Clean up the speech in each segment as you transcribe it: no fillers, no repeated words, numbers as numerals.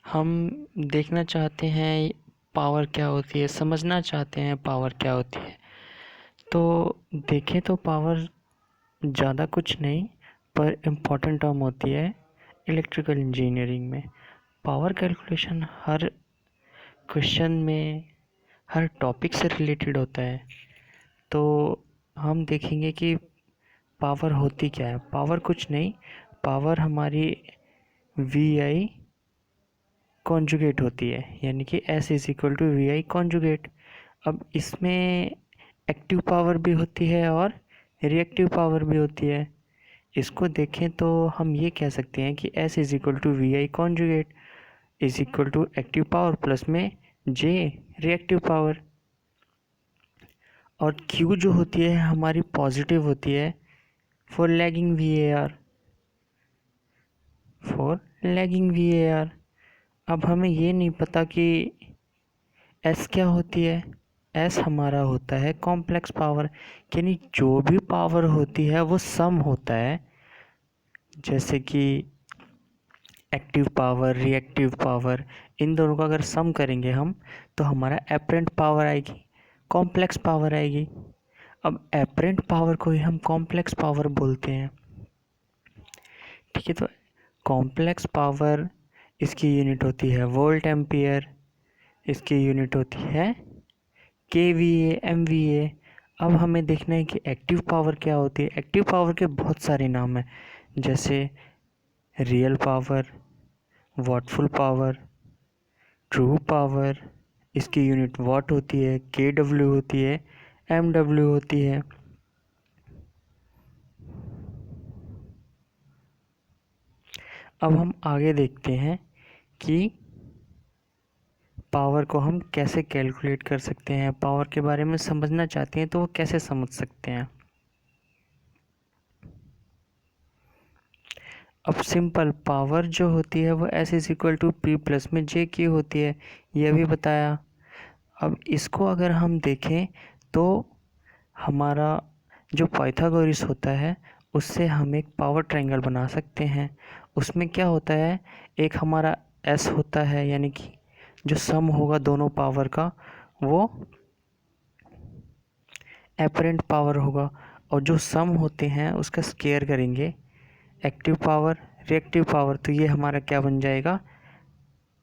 हम देखना चाहते हैं पावर क्या होती है, समझना चाहते हैं पावर क्या होती है। तो देखें तो पावर ज़्यादा कुछ नहीं, पर इम्पोर्टेंट टर्म होती है इलेक्ट्रिकल इंजीनियरिंग में। पावर कैलकुलेशन हर क्वेश्चन में, हर टॉपिक से रिलेटेड होता है। तो हम देखेंगे कि पावर होती क्या है। पावर कुछ नहीं, पावर हमारी वी आई कॉन्जुगेट होती है, यानी कि S is equal to V I conjugate. अब इसमें एक्टिव पावर भी होती है और रिएक्टिव पावर भी होती है। इसको देखें तो हम ये कह सकते हैं कि S is equal to V I conjugate is equal to active power plus में J रिएक्टिव पावर। और Q जो होती है हमारी पॉजिटिव होती है for lagging V A R. अब हमें ये नहीं पता कि S क्या होती है। S हमारा होता है कॉम्प्लेक्स पावर, यानी जो भी पावर होती है वो सम होता है। जैसे कि एक्टिव पावर, रिएक्टिव पावर, इन दोनों का अगर सम करेंगे हम तो हमारा एपरेंट पावर आएगी, कॉम्प्लेक्स पावर आएगी। अब एपरेंट पावर को ही हम कॉम्प्लेक्स पावर बोलते हैं। ठीक है, तो कॉम्प्लेक्स पावर, इसकी यूनिट होती है वोल्ट एम्पियर, इसकी यूनिट होती है केवीए, एमवीए। अब हमें देखना है कि एक्टिव पावर क्या होती है। एक्टिव पावर के बहुत सारे नाम हैं, जैसे real power, wattful power, true power, इसकी यूनिट वॉट होती है, केडब्ल्यू होती है, एमडब्ल्यू होती है। अब हम आगे देखते हैं कि पावर को हम कैसे कैलकुलेट कर सकते हैं। पावर के बारे में समझना चाहते हैं तो वो कैसे समझ सकते हैं। अब सिंपल पावर जो होती है वो S is equal to P plus में जे की होती है, ये भी बताया। अब इसको अगर हम देखें तो हमारा जो पाइथागोरस होता है उससे हम एक पावर ट्रायंगल बना सकते हैं। उसमें क्या होता है, एक हमारा S होता है, यानी कि जो सम होगा दोनों पावर का वो एपरेंट पावर होगा, और जो सम होते हैं उसका स्क्वायर करेंगे, एक्टिव पावर, रिएक्टिव पावर, तो ये हमारा क्या बन जाएगा,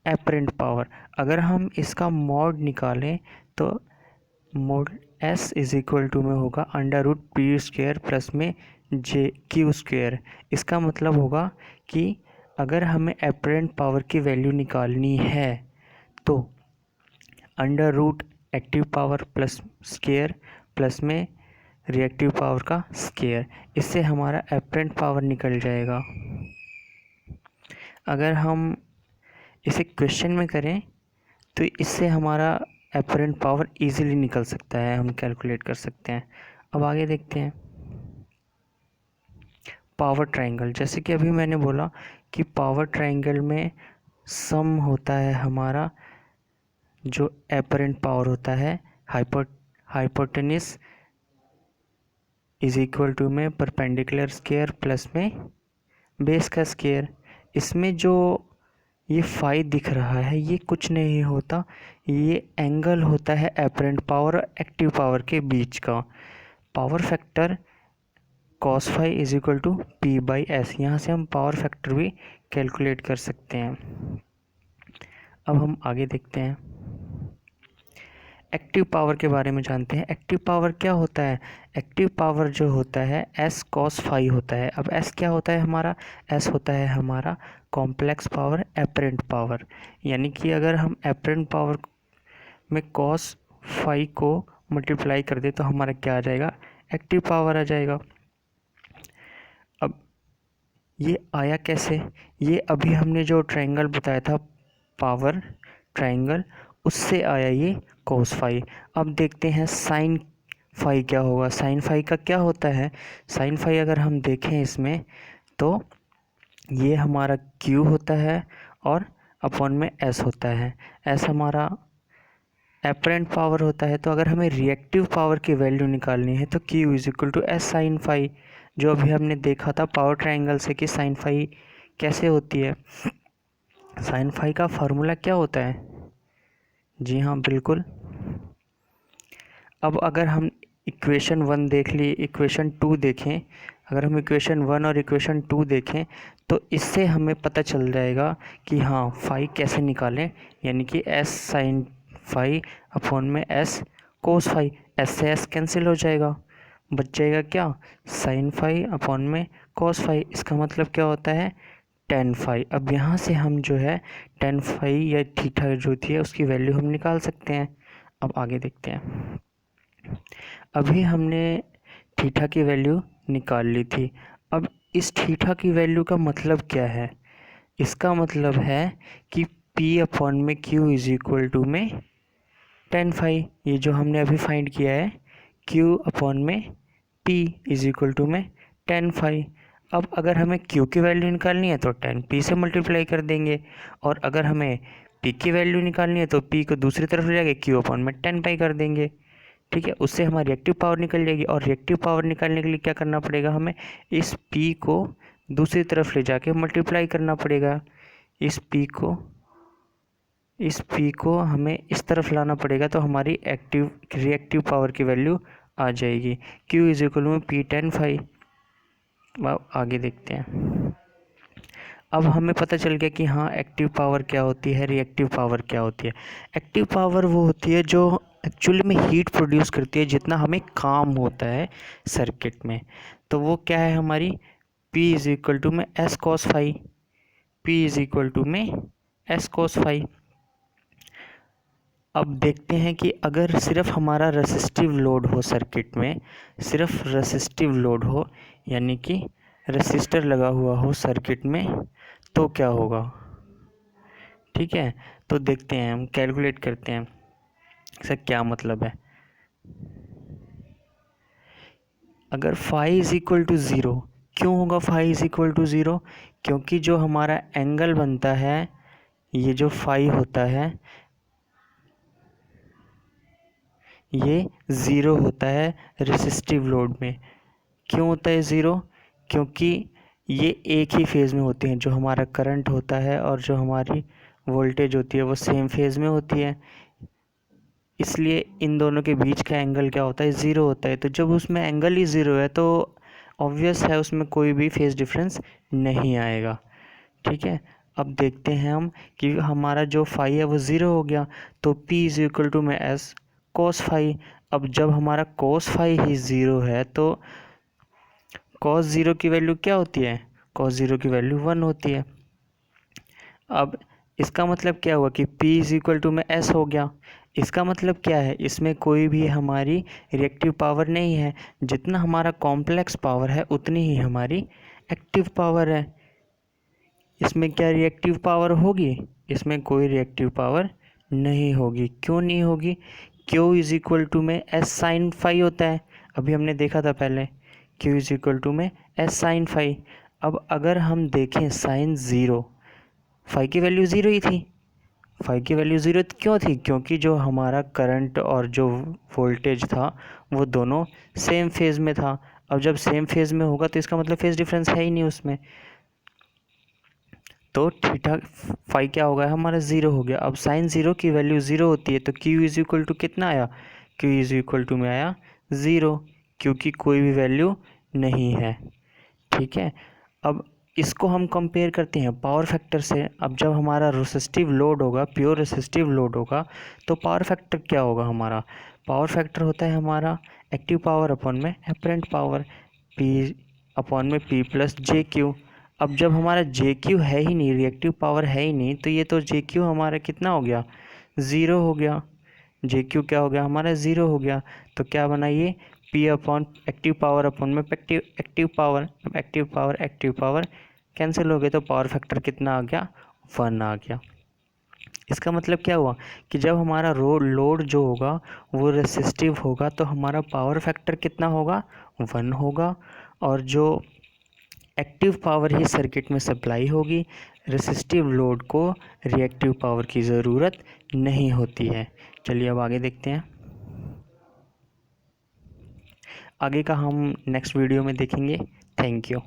एपरेंट पावर। अगर हम इसका मॉड निकालें तो mod S is equal to में होगा under root P square plus में जे क्यू स्क्वायर। इसका मतलब होगा कि अगर हमें एपरेंट पावर की वैल्यू निकालनी है तो under root active power plus square plus में रिएक्टिव पावर का स्क्वायर, इससे हमारा एपरेंट पावर निकल जाएगा। अगर हम इसे क्वेश्चन में करें तो इससे हमारा एपरेंट पावर इजीली निकल सकता है, हम कैलकुलेट कर सकते हैं। अब आगे देखते हैं पावर ट्रायंगल। जैसे कि अभी मैंने बोला कि पावर ट्रायंगल में सम होता है हमारा जो एपरेंट पावर होता है हाइपोटेनस इज इक्वल टू में परपेंडिकुलर स्क्वायर प्लस में बेस का स्क्वायर। इसमें जो ये फाई दिख रहा है ये कुछ नहीं होता, ये एंगल होता है एपरेंट पावर और एक्टिव पावर के बीच का। Power factor cos phi is equal to P by S, यहाँ से हम पावर फैक्टर भी कैलकुलेट कर सकते हैं। अब हम आगे देखते हैं एक्टिव पावर के बारे में जानते हैं। एक्टिव पावर क्या होता है। एक्टिव पावर जो होता है S कॉस फाई होता है। अब S क्या होता है हमारा, S होता है हमारा कॉम्प्लेक्स पावर, एपरेंट पावर। यानी कि अगर हम एपरेंट पावर में कॉस फाई को मल्टीप्लाई कर दे तो हमारा क्या आ जाएगा, एक्टिव पावर आ जाएगा। अब ये आया कैसे, ये अभी हमने जो ट्रायंगल बताया था पावर ट्रायंगल, उससे आया ये कोस फाई। अब देखते हैं साइन फाई क्या होगा। साइन फाई का क्या होता है, साइन फाई अगर हम देखें इसमें तो ये हमारा क्यू होता है और अपॉन में एस होता है। एस हमारा एपरेंट पावर होता है। तो अगर हमें रिएक्टिव पावर की वैल्यू निकालनी है तो Q is equal to S sine phi, जो अभी हमने देखा था पावर ट्रायंगल से कि साइन फाई कैसे होती है। साइन फाई का फार्मूला क्या होता है? जी हाँ, बिल्कुल। अब अगर हम इक्वेशन 1 देख लिए, इक्वेशन 2 देखें, अगर हम इक्वेशन 1 और इक्वेशन 2 देखें तो इससे हमें पता चल जाएगा कि हाँ फाई कैसे निकालें, यानी कि एस साइन फाई अपॉन में एस कोस फाई। एस से एस कैंसिल हो जाएगा, बच जाएगा क्या? साइन फाई अपॉन में कोस फाई। इसका मतलब क्या होता है? Tan phi. अब यहाँ से हम जो है टेन फाई या थीटा जो होती है उसकी वैल्यू हम निकाल सकते हैं। अब आगे देखते हैं। अभी हमने थीटा की वैल्यू निकाल ली थी। अब इस थीटा की वैल्यू का मतलब क्या है? इसका मतलब है कि P अपॉन में Q इज इक्वल टू में टेन फाई। ये जो हमने अभी फाइंड किया है, Q अपॉन में P इज इक्वल टू में टेन फाई। अब अगर हमें Q की वैल्यू निकालनी है तो टेन P से मल्टीप्लाई कर देंगे, और अगर हमें P की वैल्यू निकालनी है तो P को दूसरी तरफ ले जाके Q अपॉन में टेन पाई कर देंगे। ठीक है, उससे हमारी रिएक्टिव पावर निकल जाएगी, और रिएक्टिव पावर निकालने के लिए क्या करना पड़ेगा? हमें इस P को दूसरी तरफ ले जाके मल्टीप्लाई करना पड़ेगा। इस P को हमें इस तरफ लाना पड़ेगा, तो हमारी रिएक्टिव पावर की वैल्यू आ जाएगी। Q इज इक्वल में P टेन फाइव। अब आगे देखते हैं। अब हमें पता चल गया कि हाँ एक्टिव पावर क्या होती है, रिएक्टिव पावर क्या होती है। एक्टिव पावर वो होती है जो एक्चुअली में हीट प्रोड्यूस करती है, जितना हमें काम होता है सर्किट में। तो वो क्या है हमारी? P इज इक्वल टू में S cos phi. P is equal to में एस कॉस फाई। अब देखते हैं कि अगर सिर्फ हमारा रेसिस्टिव लोड हो सर्किट में, सिर्फ रेसिस्टिव लोड हो, यानी कि रेसिस्टर लगा हुआ हो सर्किट में, तो क्या होगा? ठीक है, तो देखते हैं, हम कैलकुलेट करते हैं इसका क्या मतलब है। अगर phi is equal to zero, क्यों होगा phi is equal to zero? क्योंकि जो हमारा एंगल बनता है, ये जो फाई होता है, ये ज़ीरो होता है रेसिस्टिव लोड में। क्यों होता है ज़ीरो? क्योंकि ये एक ही फेज़ में होते हैं। जो हमारा करंट होता है और जो हमारी वोल्टेज होती है वो सेम फेज़ में होती है, इसलिए इन दोनों के बीच का एंगल क्या होता है? ज़ीरो होता है। तो जब उसमें एंगल ही ज़ीरो है तो ऑब्वियस है उसमें कोई भी फेज़ डिफरेंस नहीं आएगा। ठीक है, अब देखते हैं हम कि हमारा जो फाई है वो ज़ीरो हो गया, तो P इज इक्वल टू में एस कोस फाई। अब जब हमारा कोस फाई ही ज़ीरो है तो कॉस ज़ीरो की वैल्यू क्या होती है? कॉस ज़ीरो की वैल्यू 1 होती है। अब इसका मतलब क्या हुआ कि P इज इक्वल टू में S हो गया। इसका मतलब क्या है? इसमें कोई भी हमारी रिएक्टिव पावर नहीं है। जितना हमारा कॉम्प्लेक्स पावर है उतनी ही हमारी एक्टिव पावर है। इसमें क्या रिएक्टिव पावर होगी? इसमें कोई रिएक्टिव पावर नहीं होगी। क्यों नहीं होगी? Q इज इक्वल टू में एस साइन फाई होता है, अभी हमने देखा था पहले। Q इज इक्वल टू में एस साइन फाई। अब अगर हम देखें साइन ज़ीरो, फाई की वैल्यू ज़ीरो ही थी। फाई की वैल्यू ज़ीरो क्यों थी? क्योंकि जो हमारा करंट और जो वोल्टेज था वो दोनों सेम फेज़ में था। अब जब सेम फेज़ में होगा तो इसका मतलब फेज़ डिफरेंस है ही नहीं उसमें, तो थीटा फाई क्या होगा? हमारा ज़ीरो हो गया। अब साइन ज़ीरो की वैल्यू ज़ीरो होती है, तो Q इज़ इक्वल टू कितना आया? Q इज़ इक्वल टू में आया ज़ीरो, क्योंकि कोई भी वैल्यू नहीं है। ठीक है, अब इसको हम कंपेयर करते हैं पावर फैक्टर से। अब जब हमारा रेसिस्टिव लोड होगा, प्योर रेसिस्टिव लोड होगा, तो पावर फैक्टर क्या होगा हमारा? पावर फैक्टर होता है हमारा एक्टिव पावर अपॉन में एपरेंट पावर, P अपॉन में P प्लस जे क्यू। अब जब हमारा जे क्यू है ही नहीं, रिएक्टिव पावर है ही नहीं, तो ये तो जे क्यू हमारा कितना हो गया? ज़ीरो हो गया। जे क्यू क्या हो गया? हमारा ज़ीरो हो गया। तो क्या बना ये? P upon active power upon में एक्टिव पावर। अब एक्टिव पावर कैंसिल हो गए, तो पावर फैक्टर कितना आ गया? 1 आ गया। इसका मतलब क्या हुआ कि जब हमारा लोड जो होगा वो रेसिस्टिव होगा तो हमारा पावर फैक्टर कितना होगा? 1 होगा। और जो एक्टिव पावर ही सर्किट में सप्लाई होगी, रेसिस्टिव लोड को रिएक्टिव पावर की ज़रूरत नहीं होती है। चलिए अब आगे देखते हैं। आगे का हम नेक्स्ट वीडियो में देखेंगे। Thank you.